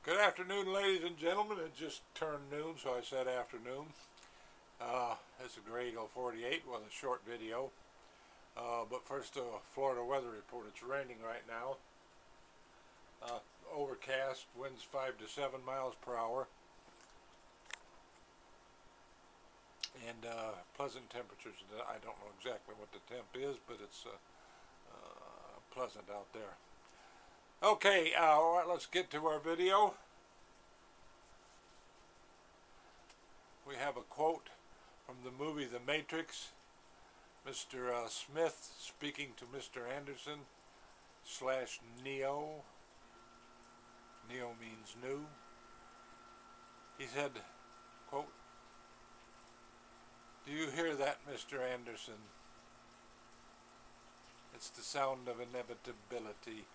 Good afternoon, ladies and gentlemen. It just turned noon, so I said afternoon. It's a Gray Eagle 48 with a short video. But first, a Florida weather report. It's raining right now. Overcast, winds 5 to 7 miles per hour. And pleasant temperatures. I don't know exactly what the temp is, but it's pleasant out there. Okay, alright, let's get to our video. We have a quote from the movie The Matrix. Mr. Smith speaking to Mr. Anderson / Neo. Neo means new. He said, quote, "Do you hear that, Mr. Anderson? It's the sound of inevitability."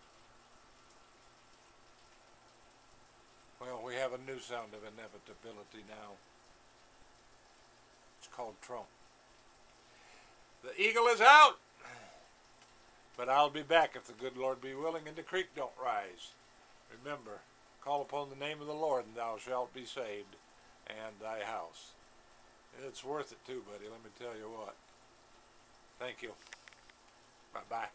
Well, we have a new sound of inevitability now. It's called Trump. The eagle is out! But I'll be back if the good Lord be willing and the creek don't rise. Remember, call upon the name of the Lord and thou shalt be saved, and thy house. It's worth it too, buddy, let me tell you what. Thank you. Bye-bye.